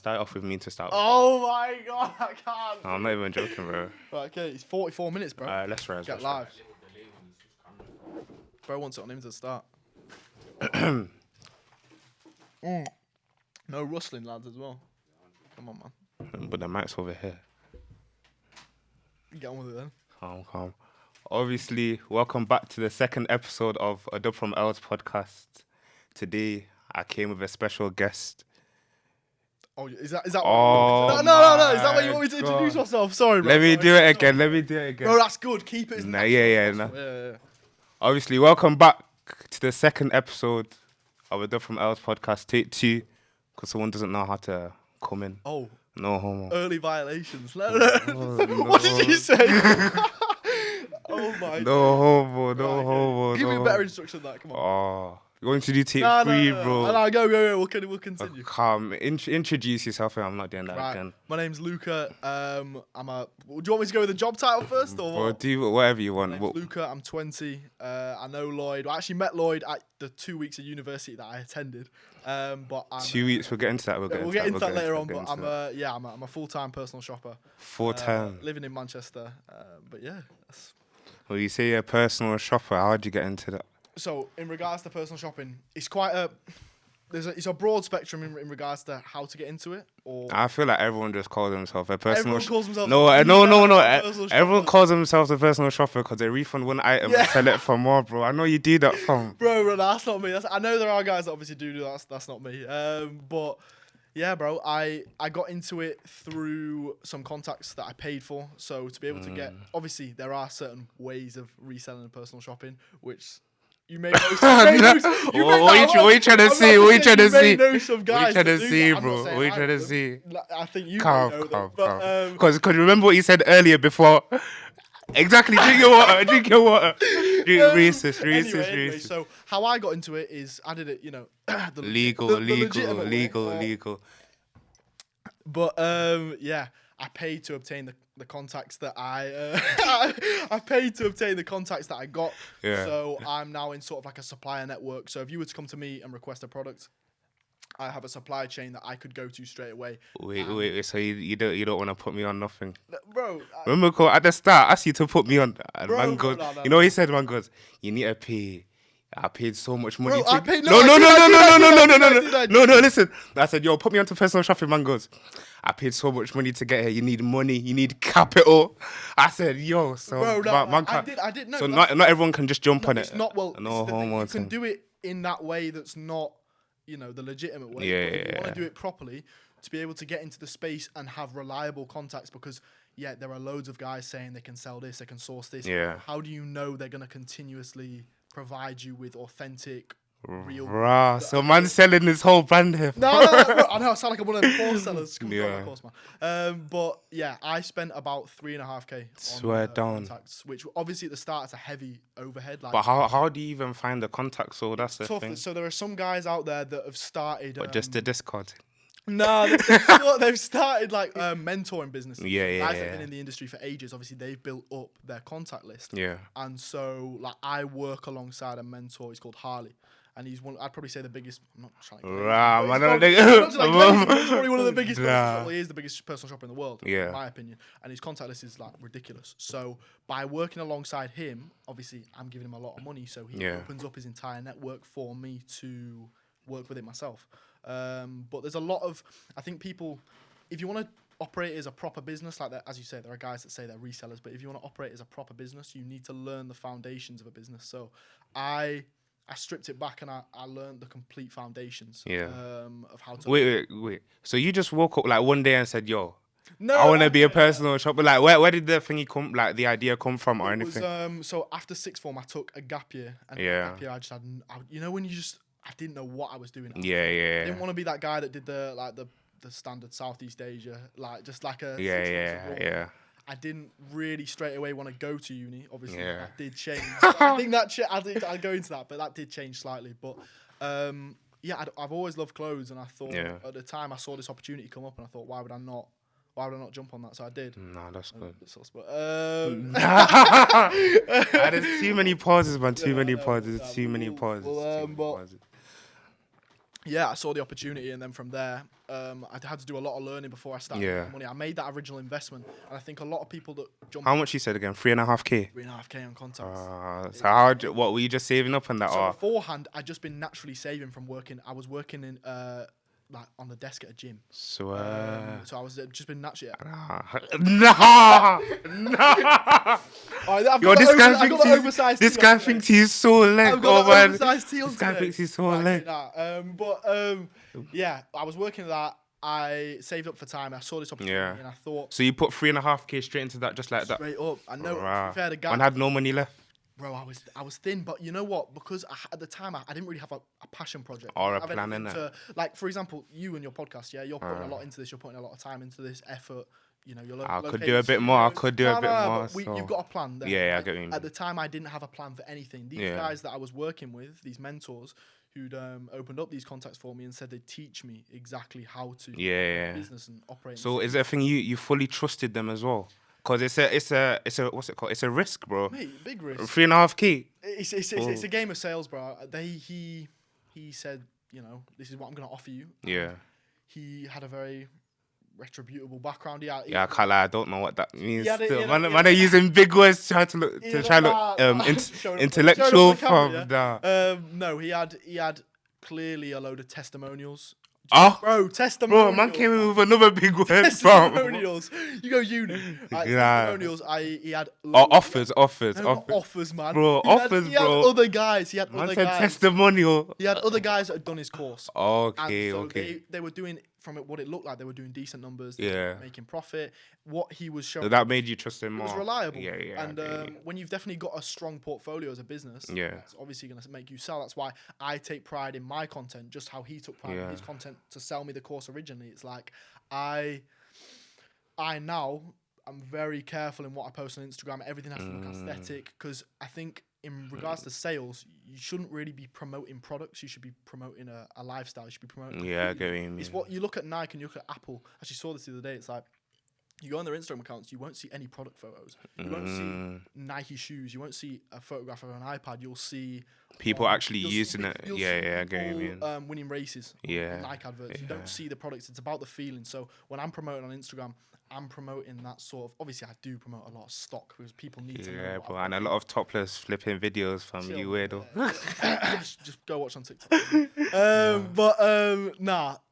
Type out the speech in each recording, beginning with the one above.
start off with me to start. Oh my god, I can't. No, I'm not even joking, bro. Right, okay, it's 44 minutes, bro. Let's rise. Get live. Bro wants it on him to start. No rustling, lads, as well. Come on, man. But the mic's over here. Get on with it then. Calm. Obviously, welcome back to the second episode of A Dub from L's podcast. Today, I came with a special guest. Oh, is that? Oh, No. Is that what you want me to introduce myself? Sorry, bro. Let me do it again. Bro, that's good. Keep it as Nah, yeah. Yeah. Obviously, welcome back to the second episode of A Dub from L's podcast, take 2, because someone doesn't know how to come in. Oh. No homo. Early violations. What did you say? Oh my god. No homo. Give me a better instruction than that. Come on. Oh, you want to do take 3, bro? No, go. We'll continue. Calm. Introduce yourself. I'm not doing that again. My name's Luca. Do you want me to go with the job title first, or Or what? do whatever you want. My name's Luca. I'm 20. I know Lloyd. I actually met Lloyd at the 2 weeks of university that I attended. But I'm, 2 weeks. We'll get into that. We'll get into that later on. But I'm a full-time personal shopper. Full-time. Living in Manchester. But yeah. Well, you say you're a personal shopper. How'd you get into that? So in regards to personal shopping, it's quite it's a broad spectrum in regards to how to get into it. Or I feel like everyone just calls themselves a personal. Everyone calls themselves No. personal Everyone shopper. calls themselves a personal shopper because they refund one item and sell it for more, bro. I know you do that, fam. Bro, that's not me. I know there are guys that obviously do that. That's not me. But yeah, bro, I got into it through some contacts that I paid for. So to be able to get, obviously there are certain ways of reselling and personal shopping, which you may know. What are you trying to see? What are you trying to see? Know some guys What are you trying to that do see, that. bro? What are you trying to see? I think you Calm. know them. Because remember what you said earlier before? Exactly. Drink your water. Racist. Anyway, so how I got into it is I did it, the legal. But yeah, I paid to obtain the contacts that I paid to obtain the contacts that I got. Yeah. So I'm now in sort of like a supplier network. So if you were to come to me and request a product, I have a supply chain that I could go to straight away. Wait. So you don't want to put me on nothing, bro? Remember, at the start, I asked you to put me on. And Bro, man goes, no. you know what he said? Man goes, you need to pay. I paid so much money. Bro, I paid No. Listen, I said, yo, put me onto personal shopping. Man goes, I paid so much money to get here. You need money. You need capital. I said, yo, so bro, man I did know. So not everyone can just jump on it. It's not No homo. You can do it in that way that's not, the legitimate way. Yeah, but if you want to do it properly, to be able to get into the space and have reliable contacts, because there are loads of guys saying they can sell this, they can source this. Yeah. How do you know they're gonna continuously provide you with authentic, real? So man's selling his whole brand here. No, bro, I know I sound like I'm one of the poor sellers. Of course, man. But yeah, I spent about 3.5K. Swear down. Contacts, which obviously at the start is a heavy overhead. But how do you even find the contacts? So that's the tough. thing. So there are some guys out there that have started. But just the Discord. No, they've started like mentoring businesses. Guys that have been in the industry for ages. Obviously, they've built up their contact list. Yeah. And so, like, I work alongside a mentor. He's called Harley, and he's one. I'd probably say the biggest. I'm not trying to. He's probably one of the biggest. Well, he is the biggest personal shopper in the world, in my opinion. And his contact list is like ridiculous. So by working alongside him, obviously, I'm giving him a lot of money. So he opens up his entire network for me to work with it myself. But there's a lot of, I think people, if you want to operate as a proper business, like that, as you say, there are guys that say they're resellers, but if you want to operate as a proper business, you need to learn the foundations of a business. So I stripped it back and I learned the complete foundations of how to. Wait. So you just woke up like one day and said, yo, no, I want to be a personal shopper. Like, where did the thingy come, like the idea come from or anything? So after sixth form, I took a gap year. And gap year, I just had, when you just, I didn't know what I was doing. I didn't want to be that guy that did the standard Southeast Asia, like just like a I didn't really straight away want to go to uni. Obviously, that did change. I think I'll go into that, but that did change slightly. But I've always loved clothes, and I thought at the time I saw this opportunity come up, and I thought, why would I not jump on that? So I did. Nah, that's good. There's too many pauses, man. Too many pauses. But I saw the opportunity, and then from there, I had to do a lot of learning before I started making money. I made that original investment, and I think a lot of people that jump. How much you said again? 3.5K. 3.5K on contacts. So what were you just saving up on that? So beforehand, I'd just been naturally saving from working. I was working in like on the desk at a gym. So I was just been naturally. This guy thinks he's so leg. This guy thinks he's so leg. Yeah, I was working that. I saved up for time. I saw this opportunity, and I thought. So you put 3.5K straight into that, just like that. Straight up. I know. Fair, the guy. And had no money left. Bro, I was thin, but you know what? Because at the time I didn't really have a passion project or a plan in it. Like for example, you and your podcast, you're putting a lot into this. You're putting a lot of time into this effort. I could do a bit more. I could do a bit more. You've got a plan there. Yeah, I get what you mean. At the time, I didn't have a plan for anything. These guys that I was working with, these mentors, who'd opened up these contacts for me and said they'd teach me exactly how to run business and operate. So is it a thing you fully trusted them as well? Because it's a what's it called? It's a risk, bro. Mate, big risk. 3.5K. It's a game of sales, bro. He said, this is what I'm gonna offer you. Yeah. He had a very retributable background. I can't lie. I don't know what that means. Man are using big words trying to look intellectual from that. No, he had clearly a load of testimonials. Bro, testimonials. Bro, man came in with another big word. Testimonials. You go uni. Testimonials. He had offers, man. Bro, He had other guys. Testimonial. He had other guys that had done his course. Okay. They were doing, from what it looked like, they were doing decent numbers. They were making profit. What he was showing. So that made you trust him more. It was reliable. Yeah. And when you've definitely got a strong portfolio as a business, it's obviously going to make you sell. That's why I take pride in my content, just how he took pride in his content to sell me the course originally. It's like I'm very careful in what I post on Instagram. Everything has to look aesthetic, because I think in regards to sales, you shouldn't really be promoting products. You should be promoting a lifestyle. You should be promoting. I get what you mean. It's what you look at Nike and you look at Apple. I actually saw this the other day. It's like, you go on their Instagram accounts, you won't see any product photos. You won't see Nike shoes. You won't see a photograph of an iPad. You'll see people actually using it. I get what you mean. Winning races. On Nike adverts. You don't see the products. It's about the feeling. So when I'm promoting on Instagram, I'm promoting that sort of. Obviously, I do promote a lot of stock because people need to know. Yeah, bro, and a lot of topless flipping videos from you, weirdo. Just go watch on TikTok.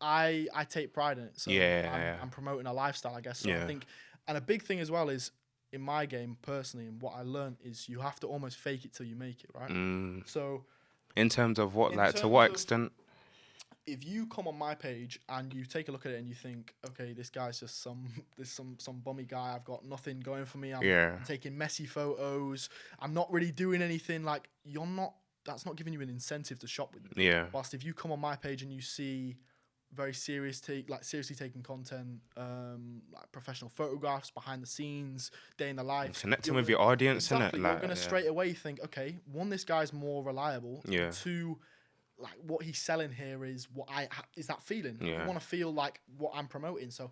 I take pride in it. So I'm promoting a lifestyle, I guess. So I think, and a big thing as well is in my game personally, and what I learned is you have to almost fake it till you make it, right? So, in terms of what, like, to what extent? If you come on my page and you take a look at it and you think, okay, this guy's just some bummy guy. I've got nothing going for me. I'm taking messy photos. I'm not really doing anything. Like, that's not giving you an incentive to shop with me. Yeah. Whilst if you come on my page and you see very seriously taking content, like professional photographs, behind the scenes, day in the life, connecting with your audience, exactly, you're gonna straight away think, okay, one, this guy's more reliable. Yeah. Two, like what he's selling here is is that feeling. I want to feel like what I'm promoting. So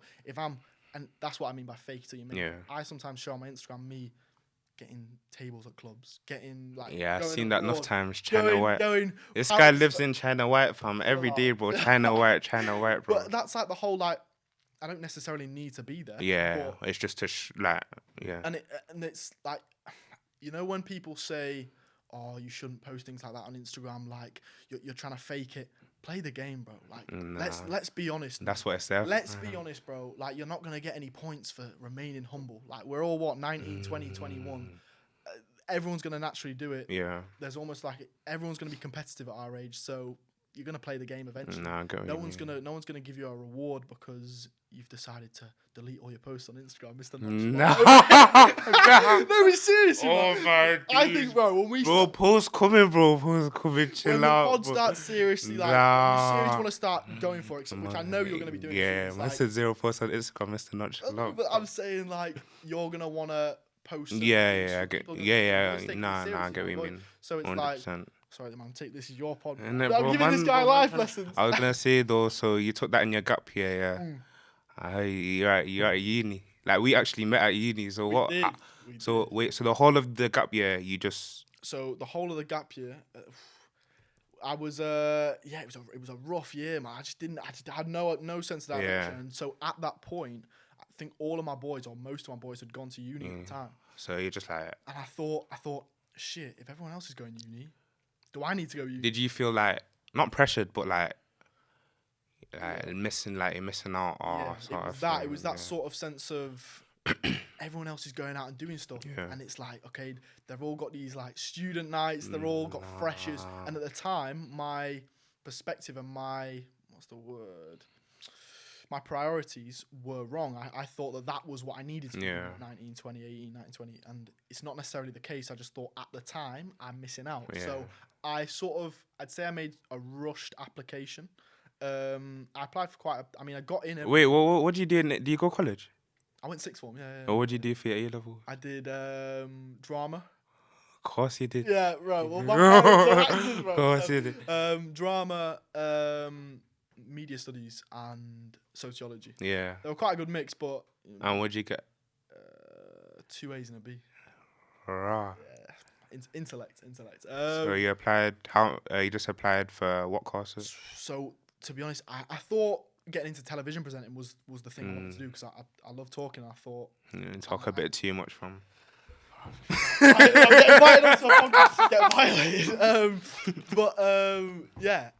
and that's what I mean by fake till you make it. I sometimes show on my Instagram me getting tables at clubs, getting like I've seen that enough times. China White. This guy lives in China White, fam. Every day, bro. China White, bro. But that's like the whole like. I don't necessarily need to be there. Yeah, it's just to And it's like, when people say, oh, you shouldn't post things like that on Instagram, like you're trying to fake it. Play the game, bro. Like, let's be honest. That's what it says. Let's be honest, bro. Like, you're not going to get any points for remaining humble. Like, we're all, 19, 20, 21. Everyone's going to naturally do it. Yeah. There's almost like everyone's going to be competitive at our age, so you're going to play the game eventually. No one's going to give you a reward because you've decided to delete all your posts on Instagram, Mr. No, it's seriously. Oh my God. I think, bro, when we post coming, chill out. When the pod starts seriously, like, you seriously want to start going for it, which I know you're going to be doing. Yeah, I said 0 posts on Instagram, Mr. Nonchalant. But I'm saying, like, you're going to want to post. I get. Nah, I get what you mean. So it's 100%. Like, sorry, man, this is your pod. I'm giving this guy life lessons. I was going to say, though, so you took that in your gap year, you're at uni. Like, we actually met at uni. So what? So the whole of the gap year, you just. So the whole of the gap year, I was it was a rough year, man. I had no sense of direction. Yeah. And so at that point, I think all of my boys or most of my boys had gone to uni at the time. So you're just like. And I thought, shit, if everyone else is going to uni, do I need to go uni? Did you feel like not pressured, but like missing, like you're missing out? Or it was that sort of sense of everyone else is going out and doing stuff, and it's like, okay, they've all got these like student nights, they've all got freshers, and at the time, my perspective and my priorities were wrong. I thought that was what I needed to do at 19, 20, 18, 19, 20, and it's not necessarily the case. I just thought at the time I'm missing out. Yeah. So I'd say I made a rushed application. I applied for I got in. Wait, what do you do? Do you go college? I went sixth form, yeah. Or what did you do for your A-level? I did drama. Of course you did. Yeah, right. Well, my parents are actors, bro. Of course you did. Drama, media studies, and sociology. Yeah. They were quite a good mix, but... And what'd you get? 2 A's and a B. Rah. Yeah. Intellect. So you applied, you just applied for what courses? So, to be honest, I thought getting into television presenting was the thing I wanted to do, because I love talking. I thought... talk a bit too much from... I'm getting invited onto a podcast to get violated. But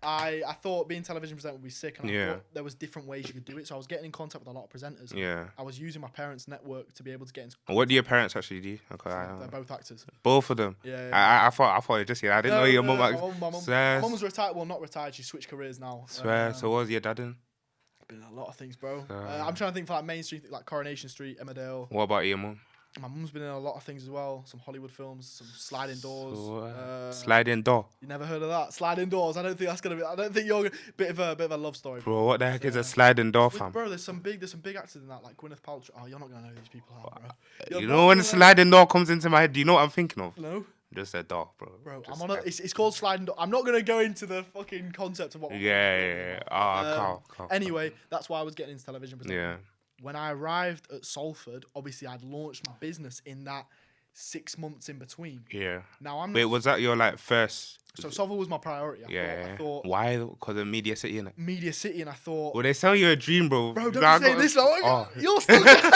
I thought being television presenter would be sick, and I thought there was different ways you could do it. So I was getting in contact with a lot of presenters. Yeah. I was using my parents' network to be able to get into. What do your parents actually do? Okay, they're both actors. Both of them. Yeah. I thought you just I didn't know your mum. My mum was retired. Well, not retired. She switched careers now. Swear. So what was your dad in? Been a lot of things, bro. I'm trying to think for like mainstream, like Coronation Street, Emmerdale. What about your mum? My mum's been in a lot of things as well. Some Hollywood films, some sliding doors. Sliding door. You never heard of that? Sliding doors. I don't think that's gonna be. I don't think you're bit of a love story. Bro, what the heck is a sliding door, fam? Bro, there's some big actors in that, like Gwyneth Paltrow. Oh, you're not gonna know who these people are, bro. You know when sliding door comes into my head, do you know what I'm thinking of? No. Just a door, bro. Bro, it's called sliding door. I'm not gonna go into the fucking concept of what. Yeah. Cool. Anyway, that's why I was getting into television presenting. Yeah. When I arrived at Salford, obviously I'd launched my business in that 6 months in between. Yeah. Now I'm. Wait, was that your like first? So Salford was my priority. I thought. Why? Because of Media City, innit? Media City, and I thought. Well, they sell you a dream, bro. Bro, don't say this. You're still there.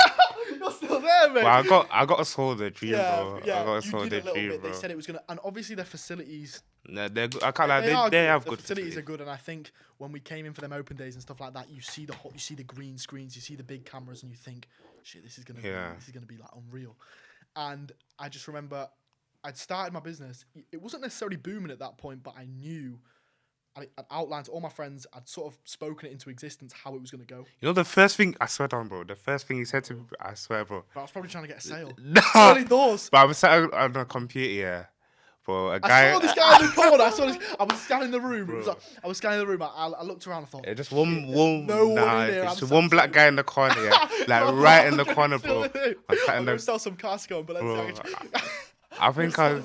You're still there, man. Well, I got sold the dream, bro. Yeah, I got sold the dream, bro. They said it was gonna, and obviously their facilities. No, they're good. I can't lie. They have good facilities. Are good, and I think when we came in for them open days and stuff like that, you see the green screens, you see the big cameras, and you think, shit, this is gonna be like unreal. And I just remember I'd started my business. It wasn't necessarily booming at that point, but I knew. I'd outlined to all my friends. I'd sort of spoken it into existence how it was going to go. You know, the first thing I swear down, bro. The first thing he said to me, I swear, bro. But I was probably trying to get a sale. No, early doors. But I was sat on the computer, yeah. Bro, I saw this guy in the corner. I was scanning the room. I was scanning the room. I looked around. I thought, yeah, just one in there. Just one black guy in the corner, yeah, like right in the corner, bro. I'm gonna sell some Costco, but let's I think I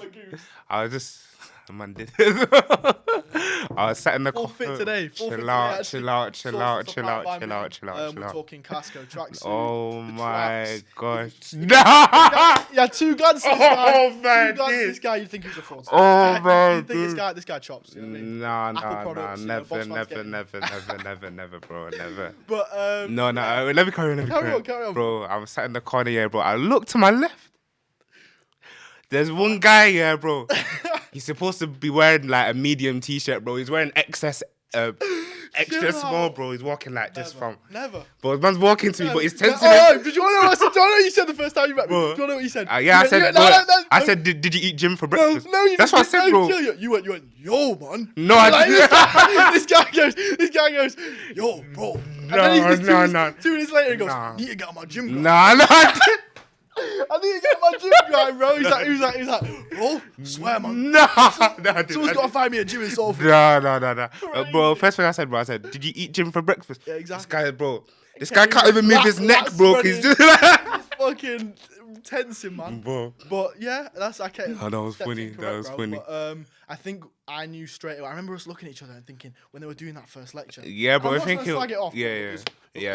was just. Man did. I was sat in the fit today. Chill out. We're talking Costco tracks. Oh my gosh. Yeah, 2 guns. Oh man, this guy, you'd think he's a fraud. Oh man, you think this guy chops. You know what I mean? Never, bro, never. But no, let me carry on. Bro, I was sat in the corner, yeah, bro. I looked to my left. There's one guy, yeah, bro. He's supposed to be wearing like a medium t-shirt, bro. He's wearing extra small, bro. He's walking like just from. Never. But man's walking to me, but he's tempting. Did you want to know what I said? Do you know what you said the first time you met me? Do you want to know what you said? Yeah, I said. I said, did you eat gym for breakfast? No, you That's what I said, bro. You went, yo, man. No, I didn't. This guy goes, yo, bro. No. 2 minutes later, he goes, need to get on my gym. No, I didn't. I need to get my gym guy, bro. He was like, bro, swear, man. No, someone's got to find me a gym in Salford. No. Bro, first thing I said, did you eat gym for breakfast? Yeah, exactly. This guy can't even move his neck, bro. He's just fucking tensing, man. Bro. But yeah, I can't. Oh, that was funny. But, I think I knew straight away. I remember us looking at each other and thinking when they were doing that first lecture. Yeah, bro. I think slag it off. Yeah,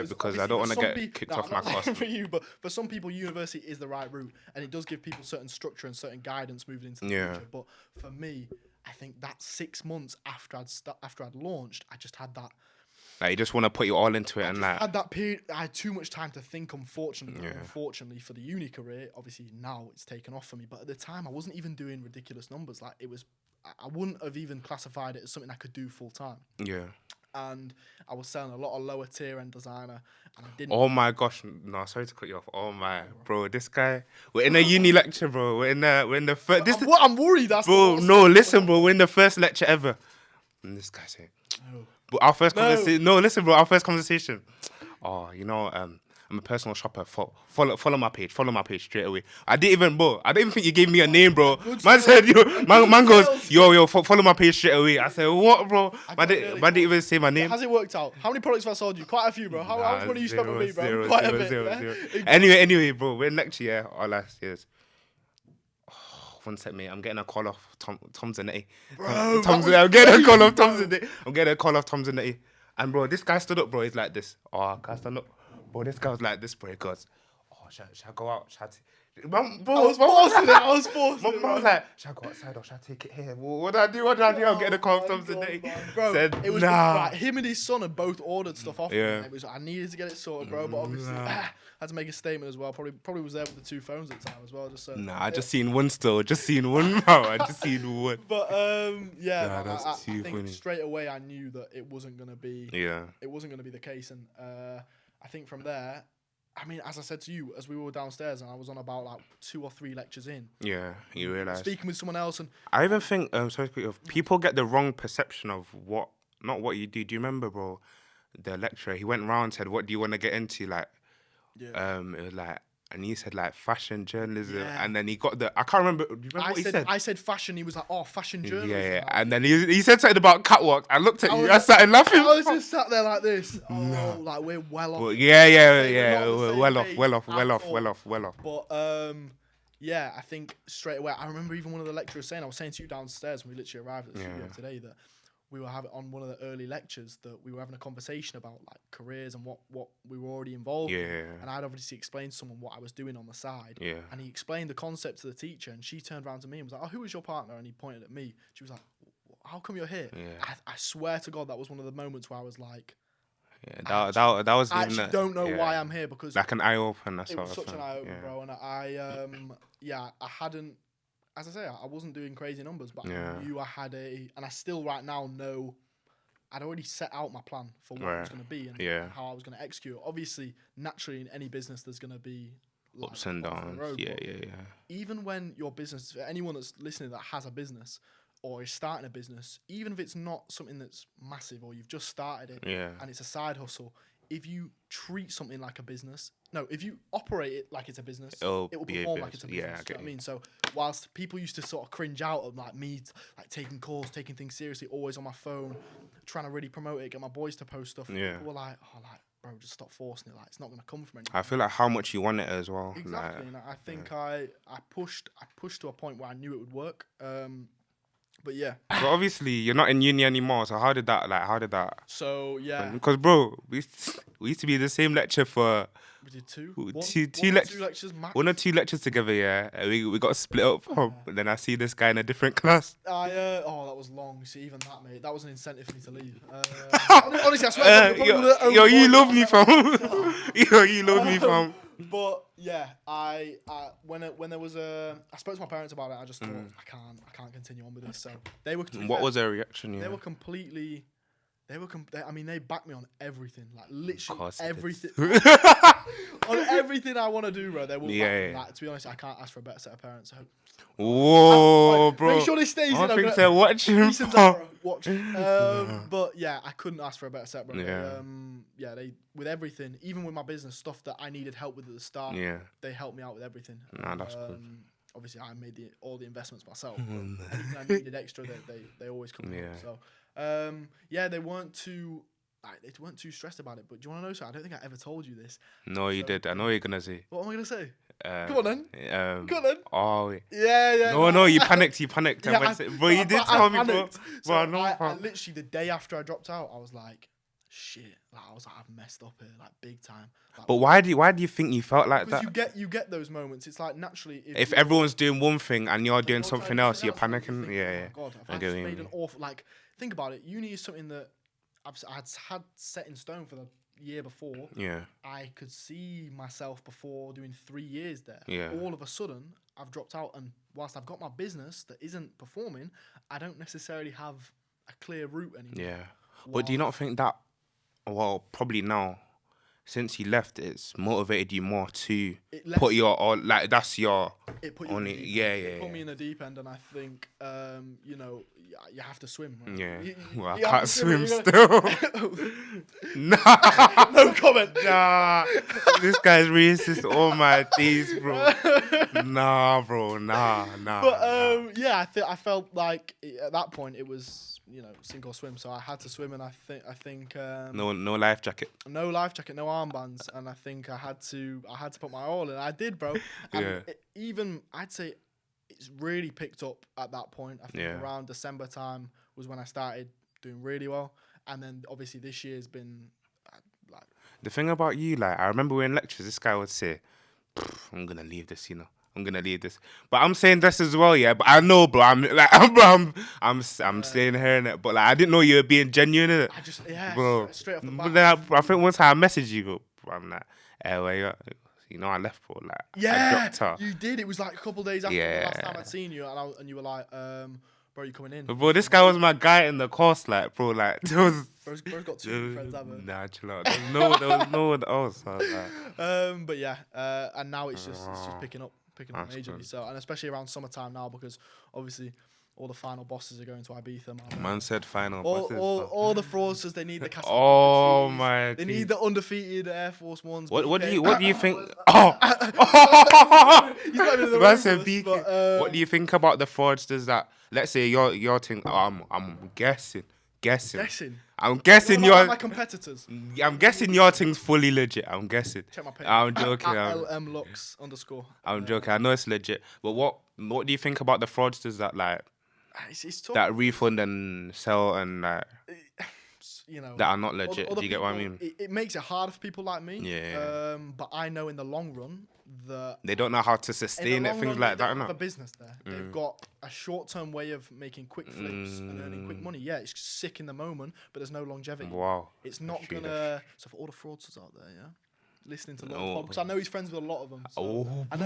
because I don't want to get kicked off my class. For you, but for some people, university is the right route, and it does give people certain structure and certain guidance moving into the future. But for me, I think that 6 months after I'd launched, I just had that. Like, you just want to put you all into it, and like had that period. I had too much time to think. Unfortunately for the uni career, obviously now it's taken off for me. But at the time, I wasn't even doing ridiculous numbers. Like, it was, I wouldn't have even classified it as something I could do full time. Yeah. And I was selling a lot of lower tier end designer, and I didn't. Oh my gosh, no, sorry to cut you off. Oh my, bro, this guy. We're in a uni lecture, bro. We're in the first. I'm worried. That's bro. No, listen, bro. We're in the first lecture ever, and this guy said, "But our first conversation." No, listen, bro. Our first conversation. Oh, you know, I'm a personal shopper. Follow my page. Follow my page straight away. I didn't even think you gave me a name, bro. Man said, man goes, yo, follow my page straight away. I said, what, bro? Man didn't even say my name. Has it worked out? How many products have I sold you? Quite a few, bro. How much money you spent with me, bro? Quite a bit. Zero. Anyway, bro, we're in lecture, yeah, our last years. One sec, mate. I'm getting a call off Tom Zanetti. Bro, I'm getting a call off Tom Zanetti. I'm getting a call off Tom Zanetti. And bro, this guy stood up, bro. He's like this. Oh, can I stand up? Bro, this guy was like this, bro. He goes, oh, should I go out? Bro, I was forcing it. I was like, should I go outside or should I take it here? What do I do? I'm getting a call from Tom Zanetti. Bro, said, it was like, him and his son had both ordered stuff off me. It was, I needed to get it sorted, bro. But obviously, I had to make a statement as well. Probably was there with the 2 phones at the time as well. Just so. I just seen one still. Just seen one, bro. I just seen one. But that's I too think funny. straight away I knew that it wasn't gonna be. Yeah. It wasn't gonna be the case, and I think from there, I mean, as I said to you, as we were downstairs and I was on about like 2 or 3 lectures in. Yeah, you realise. Speaking with someone else, and I even think people get the wrong perception of not what you do. Do you remember, bro? The lecturer, he went round and said, "What do you want to get into?" Like, it was like. And he said like fashion journalism, and then he got I can't remember. Do you remember what he said? I said fashion. He was like, "Oh, fashion journalism." Yeah. And then he said something about catwalk. I looked at you. I started laughing. I was just sat there like this. Oh, like we're well off. Well, yeah. Well off. But I think straight away. I remember even one of the lecturers saying, I was saying to you downstairs when we literally arrived at the studio today, that we were having on one of the early lectures, that we were having a conversation about like careers and what we were already involved in. And I'd obviously explained to someone what I was doing on the side. And he explained the concept to the teacher, and she turned around to me and was like, "Oh, who was your partner?" And he pointed at me. She was like, "How come you're here?" I swear to God, that was one of the moments where I was like, that was. I actually don't know why I'm here, because like an eye opener. It was such an eye opener, bro. And I hadn't. As I say, I wasn't doing crazy numbers, but I knew I had and I still right now know I'd already set out my plan for what it was going to be and how I was going to execute. Obviously, naturally, in any business, there's going to be like, ups and downs. Even when your business, for anyone that's listening that has a business or is starting a business, even if it's not something that's massive or you've just started it and it's a side hustle, if you treat something like a business, if you operate it like it's a business, it will perform like it's a business. You know what I mean? So whilst people used to sort of cringe out of like me, like taking calls, taking things seriously, always on my phone, trying to really promote it, get my boys to post stuff, people were like, bro, just stop forcing it. Like, it's not going to come from anything. I feel like how much you want it as well. Exactly. Like, I think I pushed to a point where I knew it would work. But yeah. But obviously, you're not in uni anymore. So how did that? So yeah. Because bro, we used to be in the same lecture for. We did two lectures max. 1 or 2 lectures together. Yeah, we got split up. But then I see this guy in a different class. That was long. See, even that, mate, that was an incentive for me to leave. Honestly, I swear. You love me, fam. You love me, fam. But yeah, when there was I spoke to my parents about it. I just thought I can't continue on with this. So they were. What was their reaction? They were completely. They backed me on everything, like literally everything. On everything I want to do, bro. They will back me. Like, to be honest, I can't ask for a better set of parents. So. Whoa, bro! Make sure this stays in. I think they're watching. Watch. But yeah, I couldn't ask for a better set, bro. They with everything, even with my business stuff that I needed help with at the start. They helped me out with everything. Nah, that's good. Obviously, I made all the investments myself. Anything I needed extra, they always come in. So. They weren't too stressed about it. But do you want to know something? I don't think I ever told you this. No, you did. I know what you're gonna say. What am I gonna say? Come on then. Go on then. Oh yeah. No, you panicked. Bro, you did tell me, bro. So I literally the day after I dropped out, I was like, shit. Like, I was like, I've messed up here, like big time. Like, But why do you think you felt like that? Because you get those moments. It's like naturally If everyone's doing one thing and you're doing something else, you're like, panicking. think, Yeah, oh my God, I've just made an awful. Like, think about it. Uni is something that I had set in stone for the year before. Yeah. I could see myself before doing 3 years there. Yeah. All of a sudden, I've dropped out, and whilst I've got my business that isn't performing, I don't necessarily have a clear route anymore. Yeah. But do you not think that? Well, probably now, since you left, it's motivated you more to put your all, like, that's your it put you only, it put me in the deep end, and I think you know, you have to swim, right? Yeah. You I can't swim still. Nah. No comment. Nah. This guy's racist all my days, bro. Nah, bro. Nah. But yeah, I felt like at that point it was, you know, sink or swim. So I had to swim, and I think no life jacket. No life jacket, no armbands, and I think I had to put my all in. I did, bro. And even I'd say it's really picked up at that point. I think around December time was when I started doing really well, and then obviously this year's been like. The thing about you, like, I remember when in lectures, this guy would say, "I'm gonna leave this, you know. I'm gonna leave this," but I'm saying this as well, yeah. But I know, bro. I'm staying here in it. But like, I didn't know you were being genuine in it. I just bro. Straight off the But bat. then I think one time I messaged you, bro, I'm like, where you at? You know, I left, bro. Like, I dropped her. You did. It was like a couple of days after the last time I'd seen you, and you were like, bro, you coming in? But bro, this guy was my guy in the course, like, bro, like, there was. Bro's got 2 friends, haven't? Nah, chill out. There was no one else. I was like, but yeah, and now it's just picking up majorly. Good. So, and especially around summertime now, because obviously all the final bosses are going to Ibiza. Man said final bosses. All the fraudsters, they need the Castle. Oh my! They need the undefeated Air Force Ones. What do you think? Oh, man said BK. What do you think about the fraudsters that? Let's say your thing. I'm guessing. I'm guessing your my competitors. I'm guessing your thing's fully legit. I'm guessing. Check my page. I'm joking. LMLUX _. I'm joking. I know it's legit. But what do you think about the fraudsters that like it's tough. that refund and sell and like you know that are not legit? Do you get what I mean? It makes it harder for people like me. Yeah. But I know in the long run that they don't know how to sustain it. Things like that. They have a business there. They've got a short-term way of making quick flips and earning quick money. Yeah, it's sick in the moment, but there's no longevity. Wow. It's not gonna. So for all the fraudsters out there, yeah, listening to Lloyd, because I know he's friends with a lot of them. So I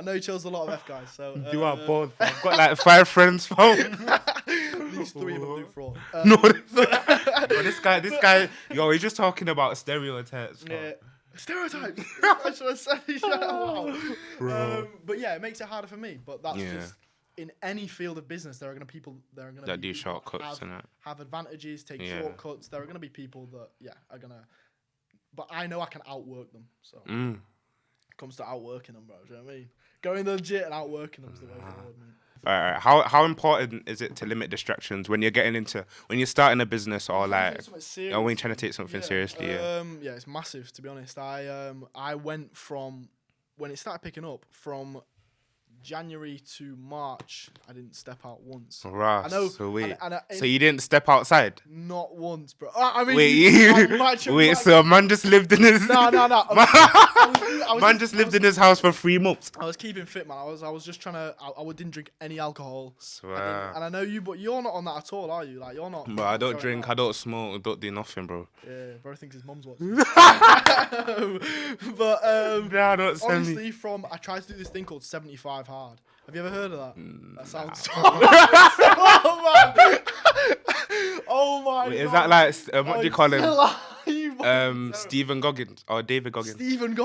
know he chills a lot of F guys. So you are bored. I've got like 5 friends, bro. These 3 of them do fraud. No, this guy, yo, he's just talking about stereotypes. Bro. Yeah. Stereotypes. I should have said wow. But yeah, it makes it harder for me. But that's just in any field of business. There are gonna that do shortcuts and have advantages, take shortcuts. There are gonna be people that are gonna. But I know I can outwork them. So it comes to outworking them, bro. Do you know what I mean? Going legit and outworking them is the way forward, man. Alright, how important is it to limit distractions when you're starting a business or like when you're trying to take something seriously? Yeah, it's massive, to be honest. I went from when it started picking up from January to March, I didn't step out once. Right. I know. So wait. So you didn't step outside? Not once, bro. I mean, wait. So a man just lived in his. No. Man just lived in his house for 3 months. I was keeping fit, man. I was just trying to. I didn't drink any alcohol. Swear. And I know you, but you're not on that at all, are you? Like you're not. Bro, I don't drink. I don't smoke. I don't do nothing, bro. Yeah, bro thinks his mum's watching. But honestly, I tried to do this thing called 75 hard. Have you ever heard of that? That sounds so oh man. Oh my Wait, God. Is that like what do you call him? Stephen Goggins or David Goggins? David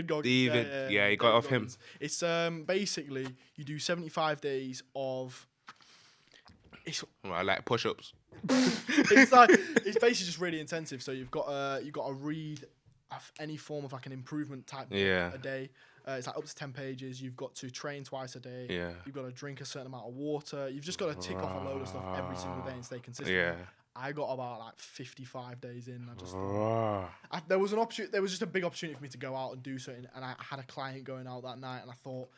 Goggins. Yeah, he got off him. It's basically you do 75 days of. Like push-ups. It's basically just really intensive. So you've got to read any form of like an improvement type book a day. It's like up to 10 pages. You've got to train twice a day. Yeah. You've got to drink a certain amount of water. You've just got to tick off a load of stuff every single day and stay consistent. Yeah. I got about like 55 days in. I just there was an opportunity. There was just a big opportunity for me to go out and do something. And I had a client going out that night, and I thought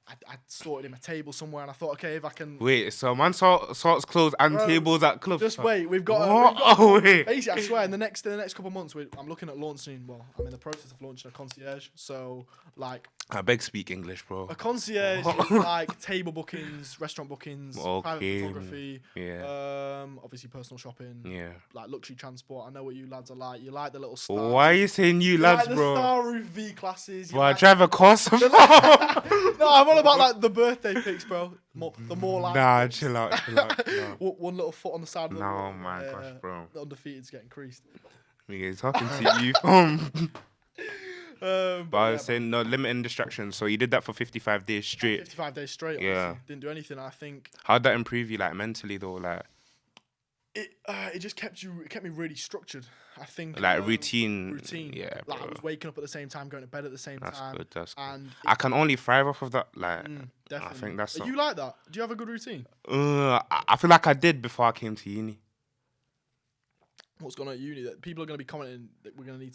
I sorted him a table somewhere, and I thought, okay, if I can. Wait, so man sorts clothes and tables at clubs. Just wait, we've got. Wait. Basically, I swear, in the next couple of months, I'm looking at launching. Well, I'm in the process of launching a concierge. So, like, I beg speak English, bro. a concierge is like table bookings, restaurant bookings, private photography. Yeah. Obviously, personal shopping. Yeah. Like luxury transport. I know what you lads are like. You like the little star. Why are you saying you lads, like bro? The star roof V classes. Bro, I drive a Corsa. No, I'm all about like the birthday pics, bro. The more like. Nah, chill out. No. One little foot on the side of the wall. Oh my gosh, bro. The undefeated's getting creased. Me talking to you. But I was saying no limiting distractions. So you did that for 55 days straight. 55 days straight. Yeah. Honestly. Didn't do anything. I think. How'd that improve you, like mentally though, like? It just kept me really structured. I think like routine. Routine. Yeah. Like bro. I was waking up at the same time, going to bed at the same time. That's good. And I can only thrive off of that. Like, definitely. I think that's. Are you like that? Do you have a good routine? I feel like I did before I came to uni. What's going on at uni? That people are going to be commenting that they're going to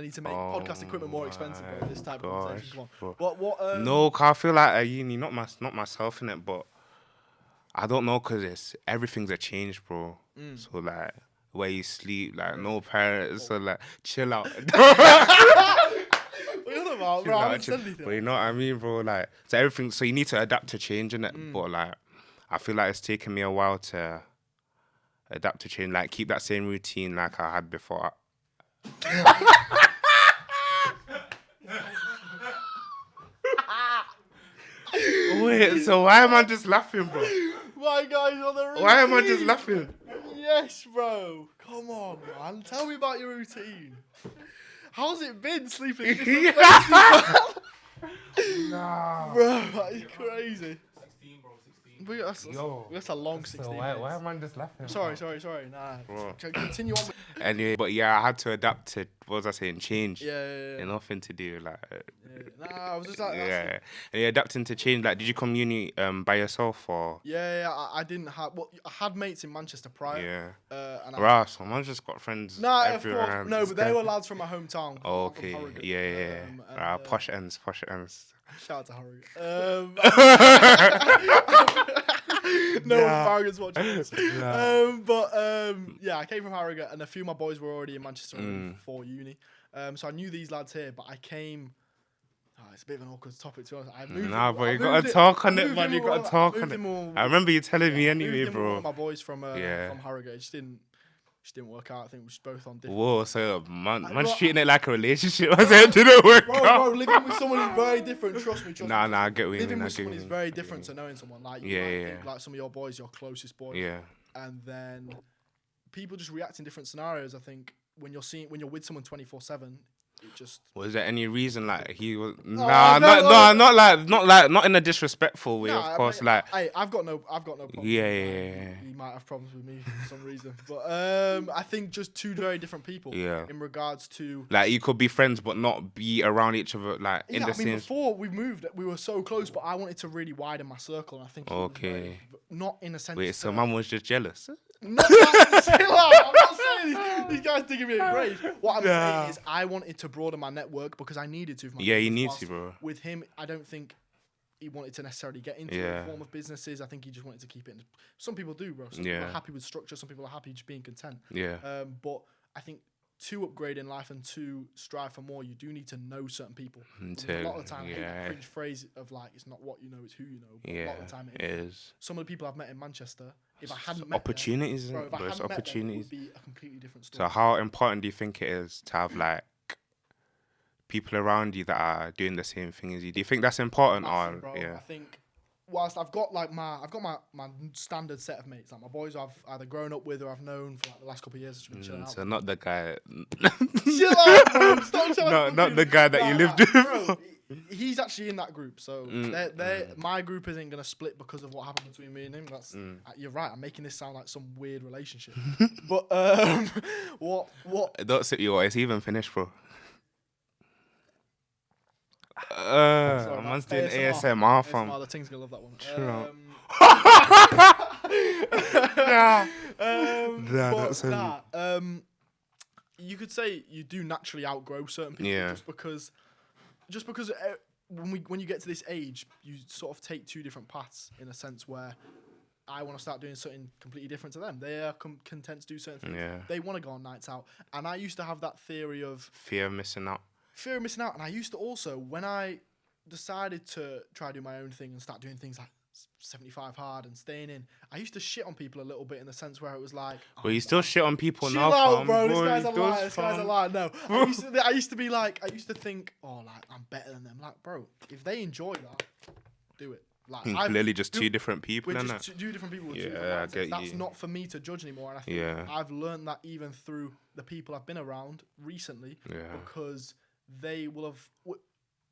need to make podcast equipment more expensive. Bro, this type of conversation. Come on. What? No, cause I feel like at uni, not myself in it, but I don't know, cause everything's a change, bro. So like where you sleep, like no parents, so like chill out. What are you talking about, bro? I haven't said anything. But you know what I mean, bro? Like so everything. So you need to adapt to change, innit? But like I feel like it's taken me a while to adapt to change, like keep that same routine like I had before. Wait, so why am I just laughing, bro? My guy's on the routine. Why am I just laughing? Yes, bro. Come on, man. Tell me about your routine. How's it been sleeping in different places? Nah. Bro, that is crazy. 16, bro, 16. That's a long 16. So why am I just laughing? Sorry. Nah. Bro. Continue on. Anyway, but yeah, I had to adapt to, what was I saying, change. Yeah. Nothing to do, like. Nah, I was just like. Yeah. And you're adapting to change, like, did you come uni by yourself or? Yeah, I didn't have. Well, I had mates in Manchester prior. Yeah. So I've just got friends. Nah, everywhere. of course. No, but they were lads from my hometown. Oh, okay. Yeah. Posh ends. Shout out to Harrogate. No one from Harrogate's watching this. Yeah, I came from Harrogate, and a few of my boys were already in Manchester for uni. So I knew these lads here, but I came. It's a bit of an awkward topic to be honest. But you gotta talk on it, man. You gotta talk on it. I remember you telling me anyway, bro. My boys from Harrogate, it just didn't work out. I think we was both on different. Whoa, so man's treating it like a relationship. I said it didn't work out. Bro, living with someone who's very different. Trust me. Nah, I get what you mean. Living with someone is very different to knowing someone. Like think, like some of your boys, your closest boys. Yeah. And then people just react in different scenarios. I think when you're with someone 24/7. It just was there any reason like he was not in a disrespectful way, of course. I've got no problem. Yeah. He might have problems with me for some reason, but I think just two very different people. Yeah. In regards to like you could be friends but not be around each other like in the same. Before we moved, we were so close, but I wanted to really widen my circle, and I think not in a sense. Wait, so mum was just jealous? Not that, I'm not saying these guys digging me a grave. What I'm saying is I wanted to broaden my network because I needed to. You need to, bro. With him, I don't think he wanted to necessarily get into the form of businesses. I think he just wanted to keep it. Some people do, bro. Some people are happy with structure. Some people are happy just being content. Yeah. But I think to upgrade in life and to strive for more, you do need to know certain people. A lot of the time, I hate that cringe phrase of like, it's not what you know, it's who you know. But a lot of the time it is. Some of the people I've met in Manchester, if I hadn't met opportunities, them, bro, it's opportunities. It would be a completely different story. So how important do you think it is to have like people around you that are doing the same thing as you? Do you think that's important? Massive, bro. I think whilst I've got my standard set of mates, like my boys I've either grown up with or I've known for like the last couple of years. Just been chilling out. So not the guy. Chill out, bro. Stop chilling out. Not the guy that you lived with. Bro, he's actually in that group, so my group isn't gonna split because of what happened between me and him. That's you're right. I'm making this sound like some weird relationship, but what? Don't sit your voice. Even finished, bro. Man's doing ASMR fam. The thing's gonna love that one. You could say you do naturally outgrow certain people just because when you get to this age, you sort of take two different paths in a sense where I want to start doing something completely different to them. They are content to do certain things. Yeah. They want to go on nights out. And I used to have that theory of fear of missing out. And I used to also, when I decided to try to do my own thing and start doing things like 75 hard and staying in, I used to shit on people a little bit in the sense where it was like, well, you still shit on people chill now, out, fam. bro. This Boy, guy's a liar. does, This guy's a fam. liar. No, I used to think, oh, like I'm better than them. Like, bro, if they enjoy that, do it. Like, clearly just two different people, we're innit? just two different people with two Yeah, different I mindsets. get That's you. not for me to judge anymore. And I think I've learned that even through the people I've been around recently, because they will have.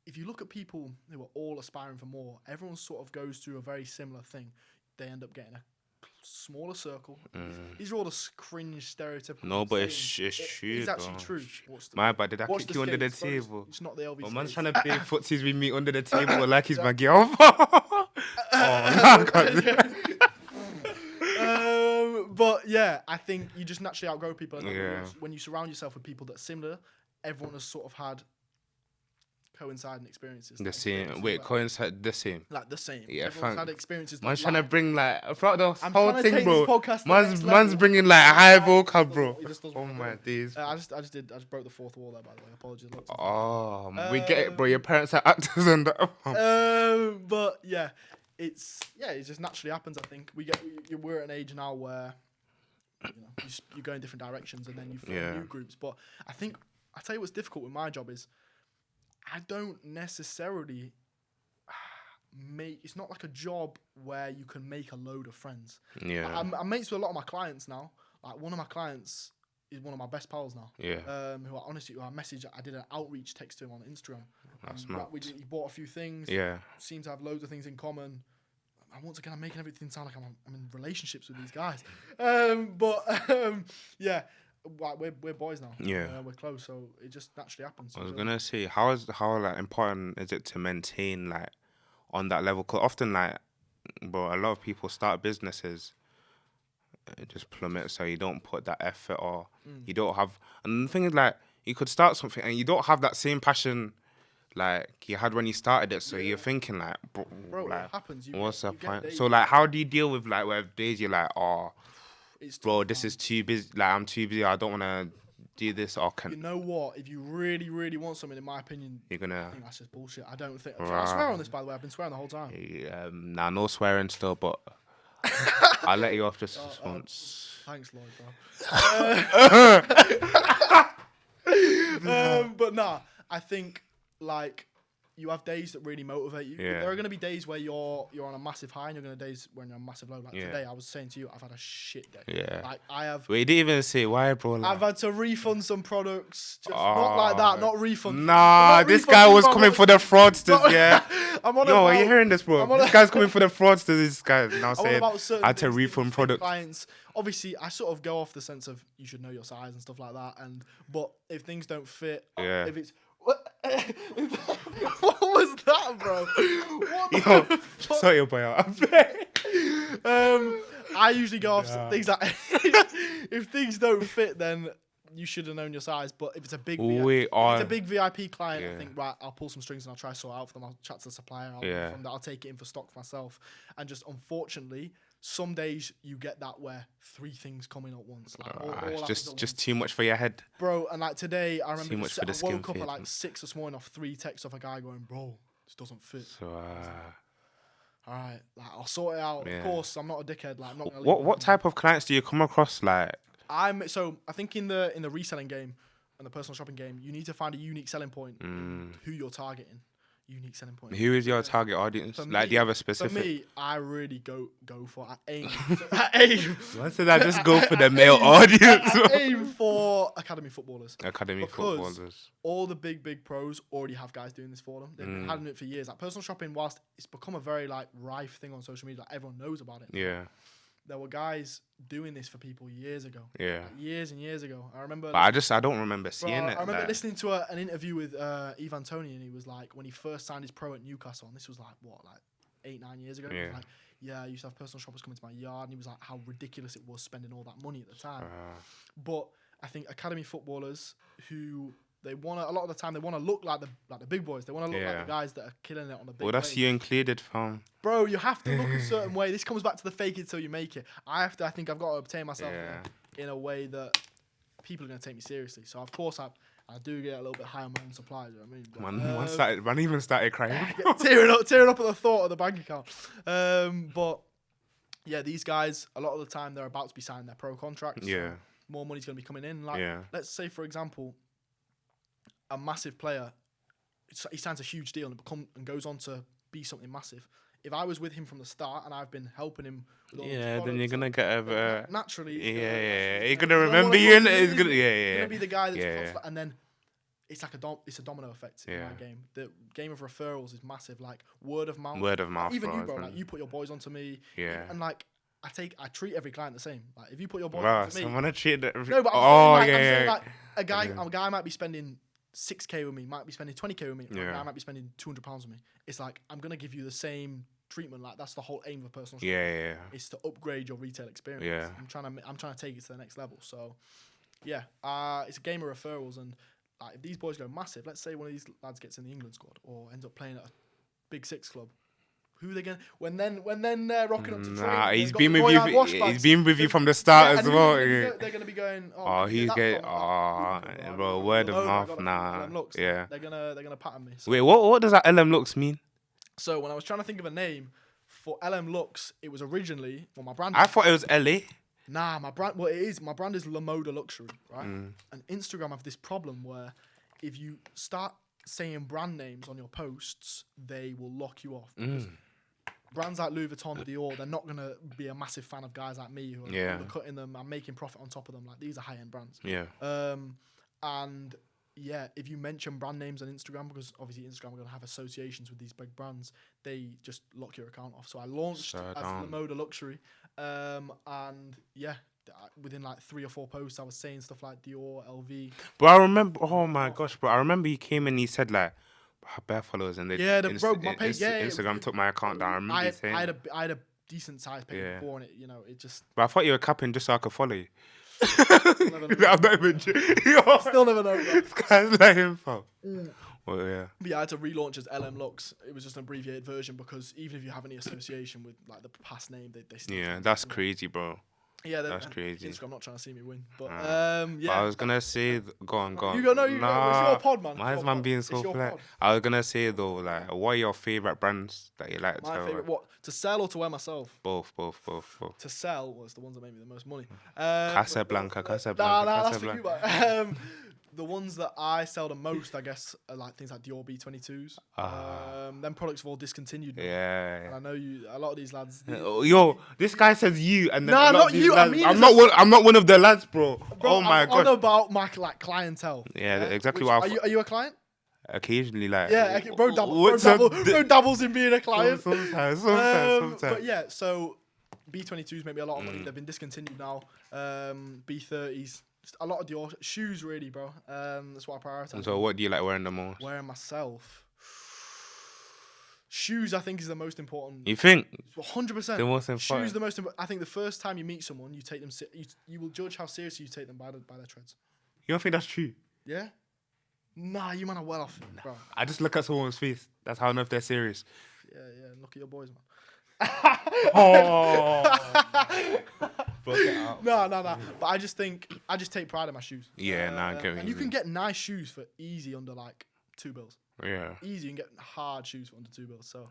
If you look at people who are all aspiring for more, everyone sort of goes through a very similar thing. They end up getting a smaller circle. These are all the cringe stereotypical. No, but it's true. It's actually true. My bad, did I kick you under the table? It's not the LV. My man's trying to play footsies with me under the table like he's my girl. But yeah, I think you just naturally outgrow people. When you surround yourself with people that are similar, everyone has sort of had coinciding experiences. The same. Wait, coincide the same. Like the same. Yeah, everyone's had experiences. Man's trying to bring like throughout the I'm whole trying to thing, take bro. this podcast to the next Man's level. bringing like a high vocal, bro. He just doesn't Oh want to my do it. days. I just broke the fourth wall there, by the way. Apologies. Oh, we get it, bro. Your parents are actors and that. But yeah, it just naturally happens. I think we're at an age now where you go in different directions and then you form new groups. But I think I tell you what's difficult with my job is I don't necessarily it's not like a job where you can make a load of friends. Yeah. I'm mates with a lot of my clients now. Like one of my clients is one of my best pals now. Yeah. I did an outreach text to him on Instagram. That's mad. He bought a few things. Yeah. Seem to have loads of things in common. And once again, I'm making everything sound like I'm in relationships with these guys. Yeah. Like we're boys now. Yeah. We're close, so it just naturally happens. I was gonna say, how like important is it to maintain like on that level? Because often like, bro, a lot of people start businesses, it just plummet. So you don't put that effort, or you don't have. And the thing is, like, you could start something and you don't have that same passion like you had when you started it. So you're thinking like, bro, like, it happens. What's the point? So like, how do you deal with like where days you're like, oh, bro, this is too busy. Like I'm too busy. I don't want to do this. Or can you know what? If you really, really want something, in my opinion, you're gonna. I think that's just bullshit. I don't think. I swear on this, by the way. I've been swearing the whole time. Nah, no swearing still, but I'll let you off just once. Thanks, Lloyd, bro. But nah, I think like you have days that really motivate you. Yeah. There are going to be days where you're on a massive high, and you're going to days when you're on a massive low. Like today, I was saying to you, I've had a shit day. Yeah. Like I have. Wait, you didn't even say why, bro. Like, I've had to refund some products. Just not like that. Not refund. Nah, not this refund guy was people, coming for the fraudsters. Yeah. Are you hearing this, bro? This guy's coming for the fraudsters. This guy now saying I had to refund products. Clients. Obviously, I sort of go off the sense of you should know your size and stuff like that. But if things don't fit, if it's what was that, bro? Sort your boy out. I usually go off things like if things don't fit, then you should have known your size. But if it's a big VIP client, I think right, I'll pull some strings and I'll try to sort it out for them. I'll chat to the supplier. I'll take it in for stock for myself. And just unfortunately, some days you get that where 3 things coming at once. Like it's just too much for your head, bro. And like today, I remember I woke up at like 6 this morning off 3 texts off a guy going, "Bro, this doesn't fit." So, all right, like I'll sort it out. Of course, I'm not a dickhead. Like I'm not gonna what type of clients do you come across? Like I think in the reselling game and the personal shopping game, you need to find a unique selling point. Who you're targeting. Unique selling point. Who is your target audience? Like, do you have a specific? For me, I really go for. I aim. Why said I just go for the male audience? I aim for academy footballers. Footballers. All the big pros already have guys doing this for them. They've been having it for years. Like personal shopping, whilst it's become a very like rife thing on social media, like everyone knows about it. Yeah. There were guys doing this for people years ago. Yeah. Like years and years ago. I remember. But I don't remember seeing it. I remember listening to an interview with Ivan Toney, and he was like, when he first signed his pro at Newcastle, and this was like 8-9 years ago. He was like, yeah, I used to have personal shoppers coming to my yard, and he was like, how ridiculous it was spending all that money at the time. But I think academy footballers who They want a lot of the time they want to look like the big boys. They want to look like the guys that are killing it on the big. Well, that's wave. you included, fam. Bro, you have to look a certain way. This comes back to the fake it till you make it. I think I've got to obtain myself in a way that people are going to take me seriously. So of course I do get a little bit high on my own supplies. You know what I mean? Man even started crying. tearing up at the thought of the bank account. But yeah, these guys a lot of the time they're about to be signing their pro contracts. Yeah. So more money's going to be coming in. Like let's say for example, a massive player, he signs a huge deal and goes on to be something massive. If I was with him from the start and I've been helping him, with all then you're gonna get naturally. You're gonna remember you, and it's gonna You're gonna be the guy that's and then it's like it's a domino effect in our game. The game of referrals is massive, like word of mouth. Like, even you, bro. Like you put your boys onto me. And like I treat every client the same. Like if you put your boys onto me, I wanna treat that. No, but I'm saying, like, a guy might be spending 6K with me, might be spending 20K with me, I might be spending £200 with me. It's like I'm gonna give you the same treatment. Like that's the whole aim of a personal shopper. It's to upgrade your retail experience. I'm trying to take it to the next level. So it's a game of referrals, and like if these boys go massive, let's say one of these lads gets in the England squad or ends up playing at a Big Six club. Who are they gonna when they're rocking up to train? He's been with you. He's been with you from the start as well. They're gonna be going. He's getting. Bro, word of mouth. Nah. They're gonna pattern me. So. Wait, what does that LMLUX mean? So when I was trying to think of a name for LMLUX, it was originally my brand. I thought it was LA. Nah, my brand. Well, it is. My brand is LMLUX Luxury, right? And Instagram have this problem where if you start saying brand names on your posts, they will lock you off. Brands like Louis Vuitton, Dior, they're not gonna be a massive fan of guys like me who are undercutting them and making profit on top of them. Like these are high-end brands. And if you mention brand names on Instagram, because obviously Instagram are gonna have associations with these big brands, they just lock your account off. So I launched as LMLUX Luxury, and within like 3 or 4 posts, I was saying stuff like Dior, LV. But I remember, oh my gosh, bro! I remember you came and he said like, bare followers, and they my page, Instagram took my account down. I remember you saying I had a decent size page before, and it just. But I thought you were capping just so I could follow you. I'm not even Still never know. This guy's like info. Well, But I had to relaunch as LMLUX. It was just an abbreviated version because even if you have any association with like the past name, they still. Yeah, that's crazy, bro. Yeah, that's crazy. Instagram not trying to see me win, but But I was gonna say, go on. You go. It's your pod, man. Why is man being so flat? I was gonna say though, like, what are your favorite brands that you like? My favorite, what to sell or to wear myself? Both. To sell was the ones that made me the most money. Casablanca. That's for you, man. The ones that I sell the most, I guess, are like things like Dior B22s. Them products have all discontinued. Yeah. And I know a lot of these lads. Yo, this guy says you, and then not you. Lads, I'm not one of the lads, bro. Oh my god. I'm on about my clientele. Yeah, exactly. What are you a client? Occasionally, like. Yeah, bro dabbles in being a client. Sometimes. But yeah, so B22s make me a lot of money. They've been discontinued now. B30s. A lot of Dior shoes, really, bro. That's what I prioritize. So, what do you like wearing the most? Wearing myself. Shoes, I think, is the most important. You think? 100%. The most important. Shoes, the most important. I think the first time you meet someone, you take them. You will judge how seriously you take them by their treads. You don't think that's true? Yeah. Nah, you man are well off, bro. I just look at someone's face. That's how I know if they're serious. Yeah. Look at your boys, man. No. But I just take pride in my shoes. Yeah, I get it. And you can get nice shoes for easy under like £2. Yeah. Easy, you can get hard shoes for under £2. So,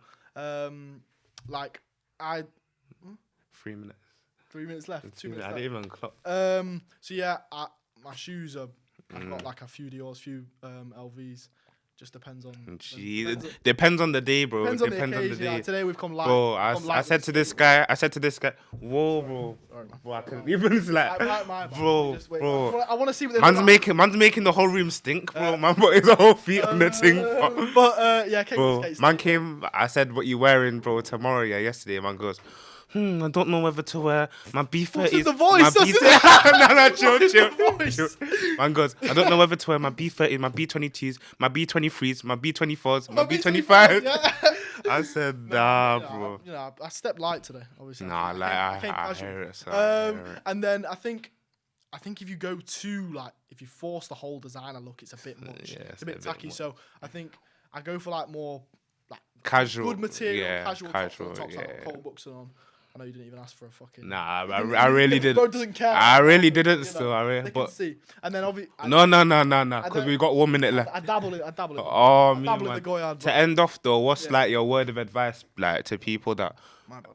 3 minutes. 3 minutes left. 2 minutes left. I didn't even clock. So yeah, my shoes are. I've got like a few Dior's, few LVs. Just depends on. Depends on the day, bro. Depends on the occasion. Yeah, today we've come live. Bro, I said to this guy, whoa, bro. Sorry, man. Bro, I couldn't even like, bro. I want to see what man's making the whole room stink, bro. Man put his whole feet on the thing. But yeah, bro. Man came. I said, "What you wearing, bro? Tomorrow, yeah. Yesterday, man goes." I don't know whether to wear my B30s. The voice, chill. Man goes, I don't know whether to wear my B30s, my B22s, my B23s, my B24s, my B25s. Yeah. I said, bro. I stepped light today, obviously. Nah, like I hear it. And then I think I think if you go too like, if you force the whole designer look, it's a bit much. Yeah, it's a bit tacky. So I think I go for like more like casual, good material, casual tops yeah. like Cole Buxton on. I know you didn't even ask for a fucking. Nah, I really didn't. Bro doesn't care. I really didn't. You know, Still, they can see. And then obviously. No. Because we got 1 minute left. I dabble in. Oh, I dabble in the Goyard. To end off though, what's like your word of advice like to people that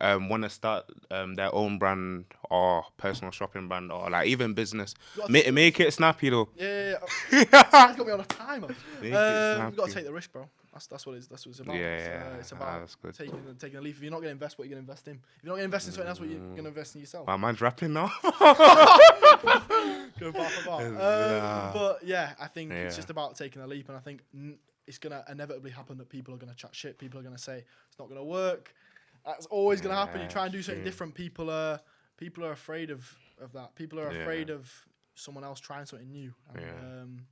want to start their own brand or personal shopping brand or like even business? Make it snappy though. Yeah. It's got me on a timer. Make it snappy. You got to take the risk, bro. That's what it's about. It's about taking a leap. If you're not going to invest, what you're going to invest in. If you're not going to invest in something else, what you're going to invest in yourself. My man's rapping now. Go bar for bar. But yeah, I think it's just about taking a leap, and I think it's going to inevitably happen that people are going to chat shit. People are going to say it's not going to work. That's always going to happen. You try and do something different. People are afraid of that. People are afraid of someone else trying something new. And,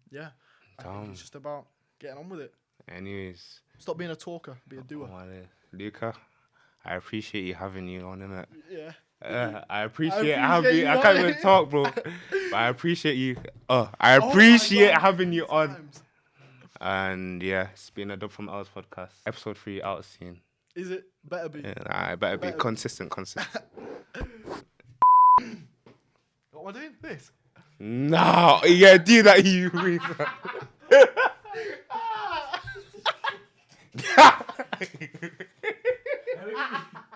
I think it's just about getting on with it. Anyways, stop being a talker, be a doer. Luca, I appreciate you having you on, innit? Yeah. I appreciate having you. I can't even talk, bro. But I appreciate you. I appreciate having you on. And yeah, it's been a Dub from Ours podcast. Episode 3 out soon. Is it? Better be. Yeah, better be consistent. What am I doing? This? No, yeah, do that, you reason.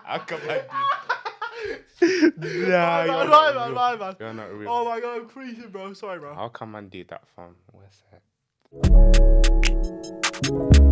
How come I do? Nah, my man. You're not real. Oh my god, I'm creasing, bro. Sorry, bro. How come I do that, fam? Where's that?